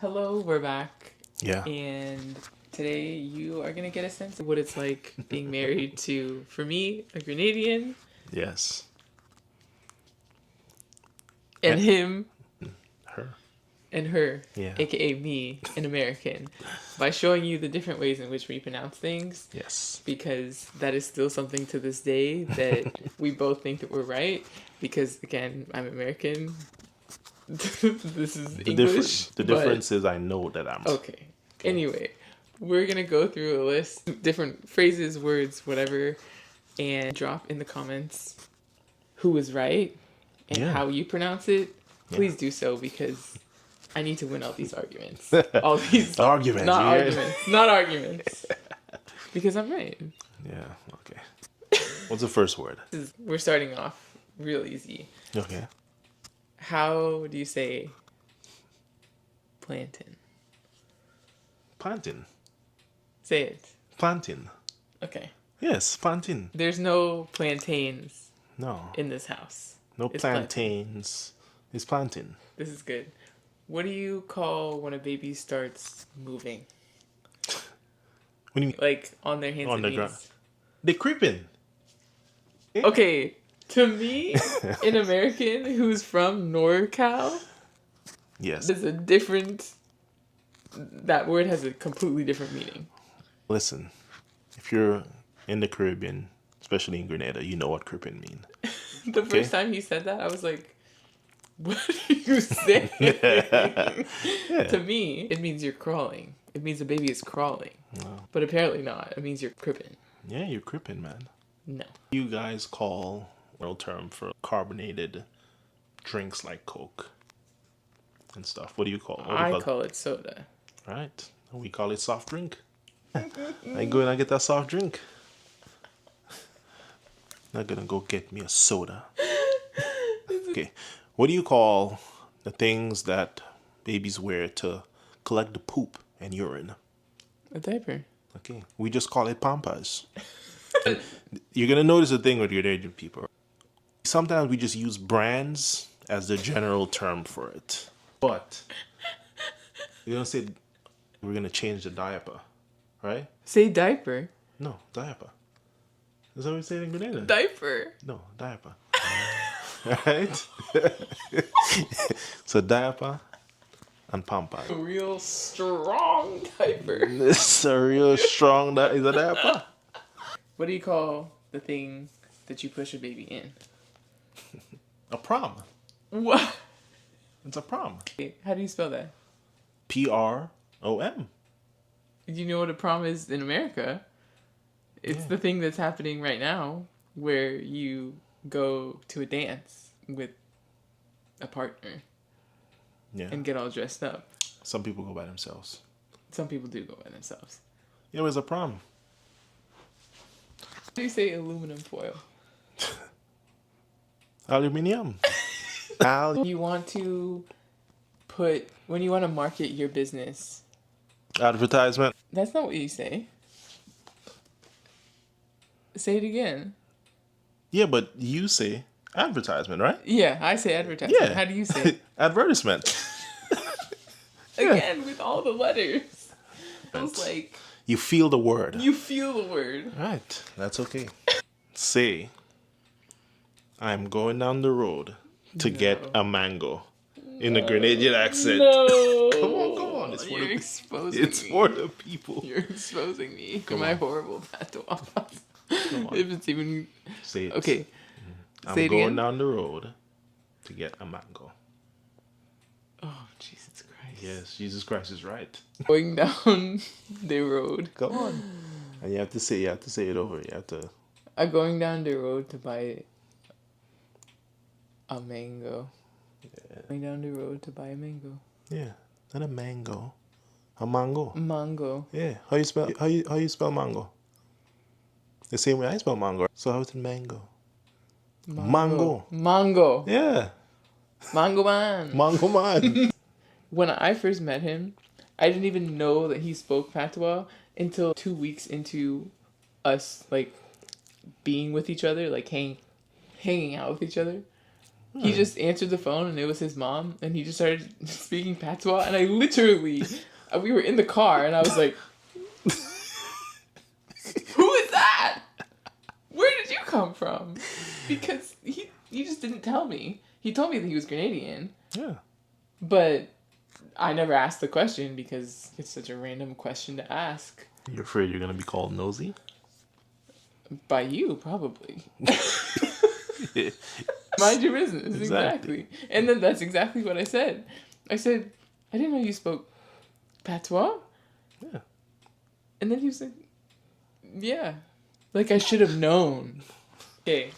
Hello, we're back. Yeah. And today you are going to get a sense of what it's like being married to, for me, a Grenadian, Yes. and him Her. and her, Yeah. aka me, an American, by showing you the different ways in which we pronounce things. Yes. Because that is still something to this day that we both think that we're right. Because, again, I'm American. This is English. The difference is I know that I'm. Okay. Anyway, we're going to go through a list, different phrases, words, whatever, and drop in the comments who was right and Yeah. how you pronounce it. Yeah. Please do so because I need to win all these arguments. All these Arguments. Not Yeah. arguments. Not arguments. Because I'm right. Yeah. Okay. What's the first word? We're starting off real easy. Okay. How do you say plantain? Plantain. Say it. Plantain. Okay. Yes, plantain. There's no plantains No. in this house. No It's plantains. It's plantain. This is good. What do you call when a baby starts moving? What do you mean? Like on their hands On and the knees? ground. They creeping. Okay, to me, an American who's from NorCal, Yes. there's a different... That word has a completely different meaning. Listen, if you're in the Caribbean, especially in Grenada, you know what creeping mean. The first time he said that, I was like, what are you saying? To me, it means you're crawling. It means the baby is crawling. Wow. But apparently not. It means you're cripping. Yeah, you're creeping, man. No. You guys call world term for carbonated drinks like Coke and stuff. What do you call? What do you I call it soda. Right. We call it soft drink. I go and I get that soft drink. Not gonna go get me a soda. Okay. What do you call the things that babies wear to collect the poop and urine? A diaper. Okay. We just call it pampas. And you're gonna notice a thing with your Asian people. Sometimes we just use brands as the general term for it. But you're gonna say we're gonna change the diaper, right? Say diaper. No, diaper. Is that what we say in Grenada? Diaper. No, diaper. Right? So diaper and pampas. A real strong diaper. It's a real strong is a diaper. What do you call the thing that you push a baby in? A prom. What? It's a prom. How do you spell that? PROM. Do you know what a prom is in America? It's the thing that's happening right now where you go to a dance with a partner Yeah. and get all dressed up. Some people go by themselves. Some people do go by themselves. Yeah, it was a prom. How do you say aluminum foil? Aluminium. You want to when you want to market your business, Advertisement. that's not what you say. Say it again. Yeah, but you say advertisement, right? Yeah, I say advertisement. Yeah. How do you say it? Advertisement. Again, with all the letters. It's like You feel the word. you feel the word. Right. That's okay. Say, I'm going down the road to get a mango. In a Grenadian accent. No. Come on. It's for You're the, exposing it's me. for the people. You're exposing me for Come my on. horrible patois. Come on. If it's even... Say it. Okay. I'm Say it going again. down the road to get a mango. Oh, Jesus Christ. Yes, Jesus Christ is right. Going down the road. Go on. And you have to say it over. You have to. I'm going down the road to buy a mango. Yeah. Going down the road to buy a mango. Yeah. Not a mango. A mango. Mango. Yeah. How you spell mango? The same way I spell mango. So how's it mango? Mango. Mango. Yeah. Mango man. Mango man. When I first met him, I didn't even know that he spoke patois until 2 weeks into us, like, being with each other, like, hanging out with each other. He just answered the phone and it was his mom, and he just started speaking patois, and I literally, we were in the car and I was like, who is that? Where did you come from? Because he just didn't tell me. He told me that he was Grenadian. Yeah. But I never asked the question because it's such a random question to ask. You're afraid you're going to be called nosy? By you, probably. Mind your business, exactly. And then that's exactly what I said. I said, I didn't know you spoke patois. Yeah. And then he was like, yeah. Like I should have known. Okay,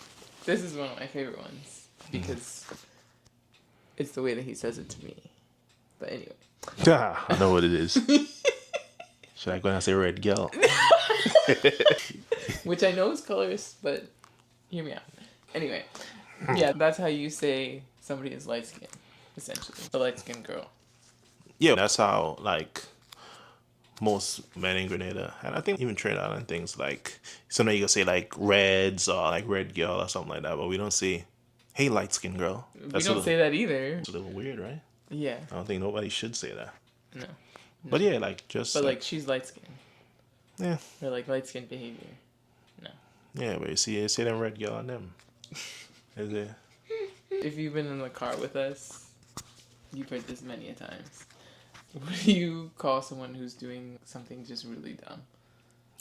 this is one of my favorite ones because it's the way that he says it to me. But anyway. I know what it is. Should I go and say red girl? Which I know is colorist, but hear me out. Anyway, yeah, that's how you say somebody is light skinned, essentially. A light skinned girl. Yeah, that's how, like, most men in Grenada, and I think even Trinidad and things, like, sometimes you can say, like, reds or, like, red girl or something like that, but we don't say, hey, light skinned girl. We don't say that either. It's a little weird, right? Yeah. I don't think nobody should say that. No. But yeah, like, just... But, like, she's light skinned. Yeah. Or, like, light skinned behavior. No. Yeah, but you say them red girl on them. Is it? If you've been in the car with us, you've heard this many a times. What do you call someone who's doing something just really dumb?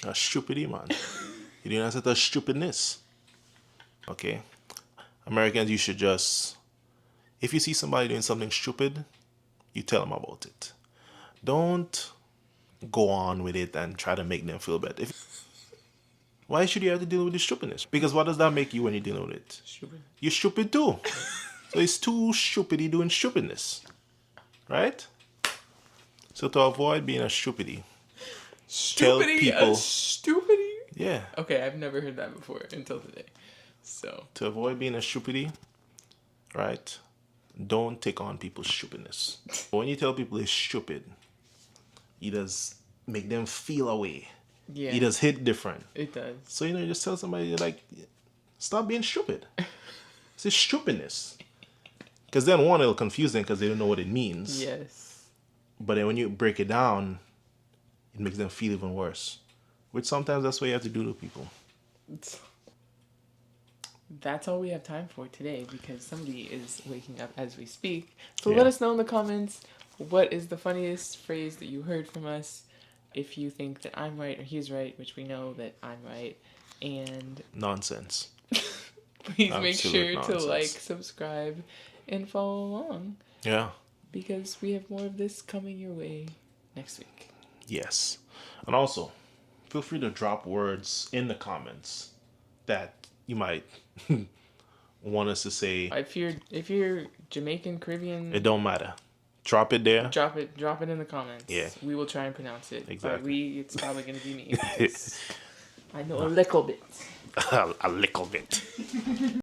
A stupidity, man. You didn't answer the stupidness. Okay? Americans, you should just... If you see somebody doing something stupid, you tell them about it. Don't go on with it and try to make them feel better. Why should you have to deal with the stupidness? Because what does that make you when you're dealing with it? Stupid. You're stupid too. So it's too stupid doing stupidness. Right? So to avoid being a stupidity, tell people... Stupidity? Yeah. Okay, I've never heard that before until today. So... To avoid being a stupidity, right? Don't take on people's stupidness. When you tell people they're stupid, it does make them feel a way. Yeah. It does hit different. It does. So, you just tell somebody, like, stop being stupid. It's stupidness. Because then, one, it'll confuse them because they don't know what it means. Yes. But then when you break it down, it makes them feel even worse. Which sometimes that's what you have to do to people. That's all we have time for today because somebody is waking up as we speak. So Yeah. let us know in the comments what is the funniest phrase that you heard from us. If you think that I'm right or he's right, which we know that I'm right. And Nonsense. please make Absolute sure nonsense. to like, subscribe, and follow along. Yeah. Because we have more of this coming your way next week. Yes. And also, feel free to drop words in the comments that you might want us to say. If you're Jamaican, Caribbean, It don't matter. Drop it there. drop it in the comments. Yeah. We will try and pronounce it. Exactly. But it's probably going to be me. I know a little bit. A little bit.